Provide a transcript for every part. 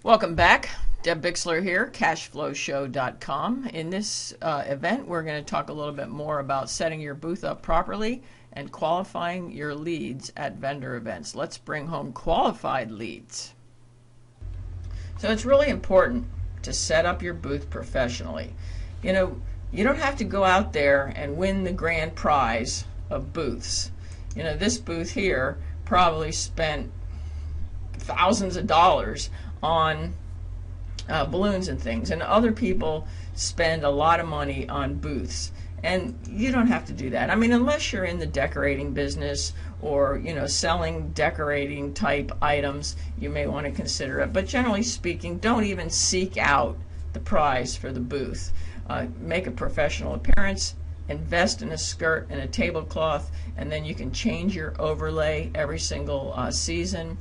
Welcome back. Deb Bixler here, cashflowshow.com. In this event, we're going to talk a little bit more about setting your booth up properly and qualifying your leads at vendor events. Let's bring home qualified leads. So it's really important to set up your booth professionally. You know, you don't have to go out there and win the grand prize of booths. You know, this booth here probably spent thousands of dollars on balloons and things, and other people spend a lot of money on booths, and you don't have to do that. I mean, unless you're in the decorating business or, you know, selling decorating type items, you may want to consider it, but generally speaking, don't even seek out the prize for the booth. Make a professional appearance, invest in a skirt and a tablecloth, and then you can change your overlay every single season.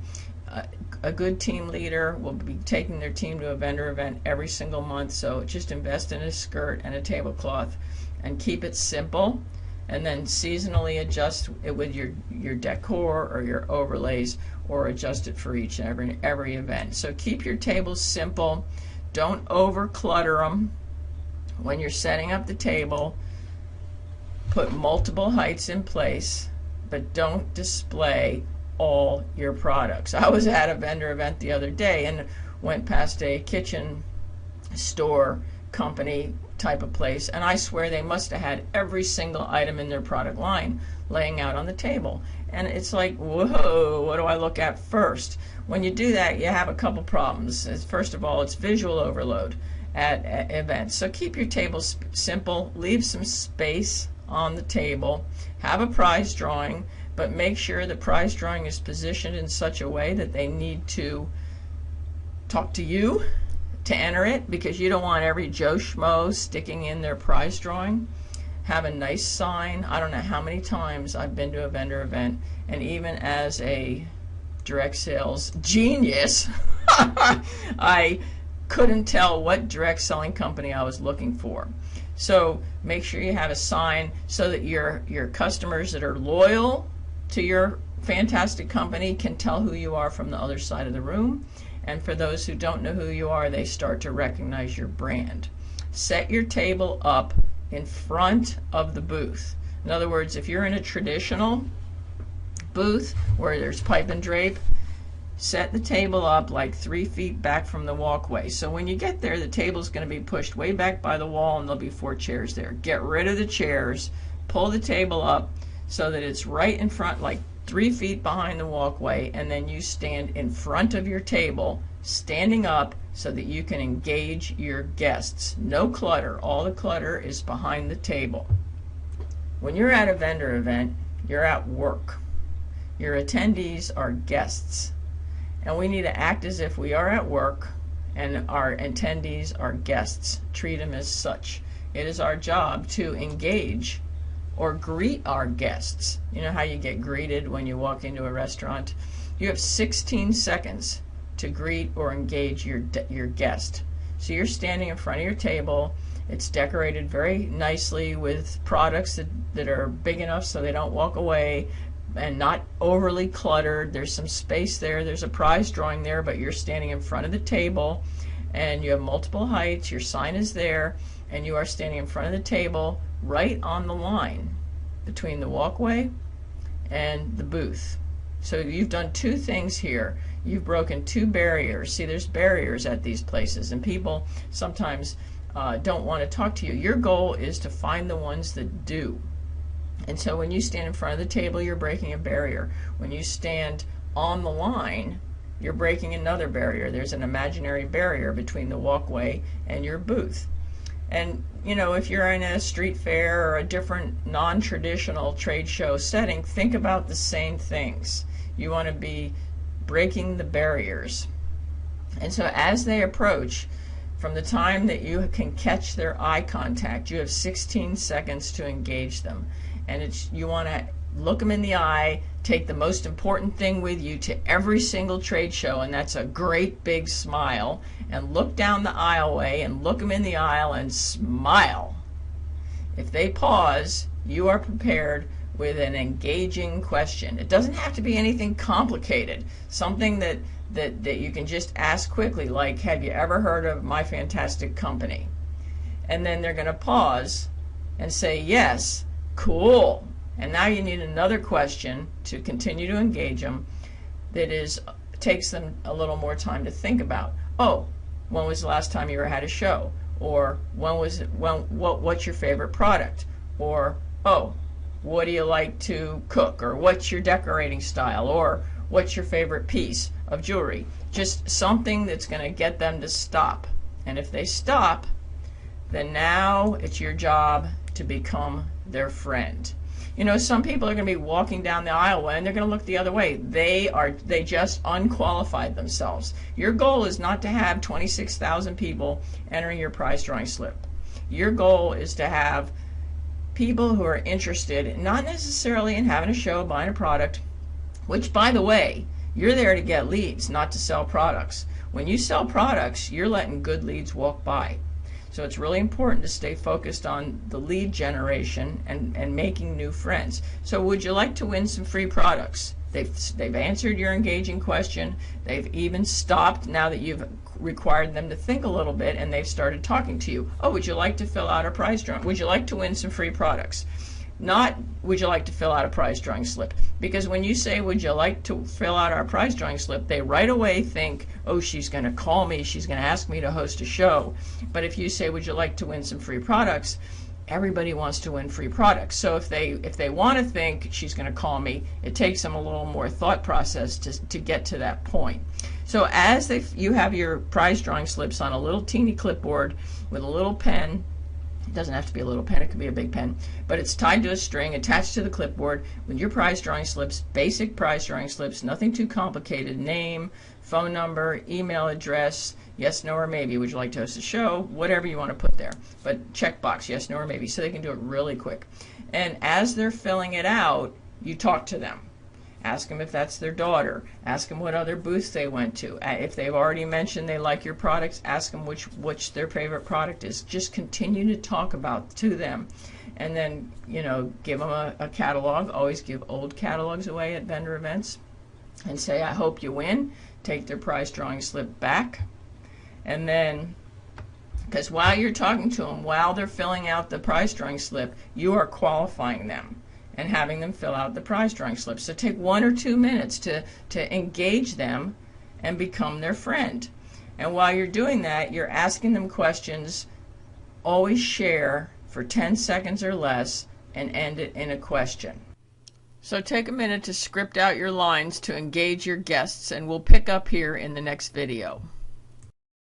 A good team leader will be taking their team to a vendor event every single month, so just invest in a skirt and a tablecloth and keep it simple, and then seasonally adjust it with your decor or your overlays, or adjust it for each and every event. So keep your tables simple, don't over clutter them. When you're setting up the table, put multiple heights in place, but don't display all your products. I was at a vendor event the other day and went past a kitchen store company type of place, and I swear they must have had every single item in their product line laying out on the table. And it's like, whoa, what do I look at first? When you do that, you have a couple problems. First of all, it's visual overload at events. So keep your tables simple, leave some space on the table, have a prize drawing, but make sure the prize drawing is positioned in such a way that they need to talk to you to enter it, because you don't want every Joe Schmo sticking in their prize drawing. Have a nice sign. I don't know how many times I've been to a vendor event, and even as a direct sales genius, I couldn't tell what direct selling company I was looking for. So make sure you have a sign so that your customers that are loyal to your fantastic company can tell who you are from the other side of the room. And for those who don't know who you are, they start to recognize your brand. Set your table up in front of the booth. In other words, if you're in a traditional booth where there's pipe and drape, set the table up like 3 feet back from the walkway. So when you get there, the table's going to be pushed way back by the wall, and there'll be 4 chairs there. Get rid of the chairs, pull the table up so that it's right in front, like 3 feet behind the walkway, and then you stand in front of your table, standing up so that you can engage your guests. No clutter. All the clutter is behind the table. When you're at a vendor event, you're at work. Your attendees are guests, and we need to act as if we are at work and our attendees are guests. Treat them as such. It is our job to engage or greet our guests. You know how you get greeted when you walk into a restaurant? You have 16 seconds to greet or engage your guest. So you're standing in front of your table. It's decorated very nicely with products that are big enough so they don't walk away, and not overly cluttered. There's some space there. There's a prize drawing there, but you're standing in front of the table, and you have multiple heights. Your sign is there, and you are standing in front of the table right on the line between the walkway and the booth. So you've done 2 things here. You've broken 2 barriers. See, there's barriers at these places, and people sometimes don't want to talk to you. Your goal is to find the ones that do. And so when you stand in front of the table, you're breaking a barrier. When you stand on the line, you're breaking another barrier. There's an imaginary barrier between the walkway and your booth. And you know, if you're in a street fair or a different non-traditional trade show setting, think about the same things. You want to be breaking the barriers. And so as they approach, from the time that you can catch their eye contact, you have 16 seconds to engage them. And you want to look them in the eye, take the most important thing with you to every single trade show, and that's a great big smile, and look down the aisleway and look them in the aisle and smile. If they pause, you are prepared with an engaging question. It doesn't have to be anything complicated. Something that you can just ask quickly, like, have you ever heard of my fantastic company? And then they're going to pause and say, yes, cool. And now you need another question to continue to engage them that takes them a little more time to think about. Oh, when was the last time you ever had a show? Or what's your favorite product? Or, oh, what do you like to cook? Or what's your decorating style? Or what's your favorite piece of jewelry? Just something that's going to get them to stop. And if they stop, then now it's your job to become their friend. You know, some people are going to be walking down the aisle and they're going to look the other way. They just unqualified themselves. Your goal is not to have 26,000 people entering your prize drawing slip. Your goal is to have people who are interested, not necessarily in having a show, buying a product, which, by the way, you're there to get leads, not to sell products. When you sell products, you're letting good leads walk by. So it's really important to stay focused on the lead generation and making new friends. So would you like to win some free products? They've answered your engaging question. They've even stopped now that you've required them to think a little bit, and they've started talking to you. Oh, would you like to fill out a prize drawing? Would you like to win some free products? Not, would you like to fill out a prize drawing slip? Because when you say, would you like to fill out our prize drawing slip, they right away think, oh, she's going to call me, she's going to ask me to host a show. But if you say, would you like to win some free products, everybody wants to win free products. So if they want to think she's going to call me, it takes them a little more thought process to get to that point. So as you have your prize drawing slips on a little teeny clipboard with a little pen. It doesn't have to be a little pen, it could be a big pen, but it's tied to a string attached to the clipboard with your prize drawing slips, basic prize drawing slips, nothing too complicated, name, phone number, email address, yes, no, or maybe, would you like to host a show, whatever you want to put there, but checkbox, yes, no, or maybe, so they can do it really quick. And as they're filling it out, you talk to them. Ask them if that's their daughter. Ask them what other booths they went to. If they've already mentioned they like your products, ask them which their favorite product is. Just continue to talk about to them. And then, you know, give them a catalog. Always give old catalogs away at vendor events. And say, I hope you win. Take their prize drawing slip back. And then, because while you're talking to them, while they're filling out the prize drawing slip, you are qualifying them and having them fill out the prize drawing slip. So take 1 or 2 minutes to engage them and become their friend. And while you're doing that, you're asking them questions. Always share for 10 seconds or less and end it in a question. So take a minute to script out your lines to engage your guests, and we'll pick up here in the next video.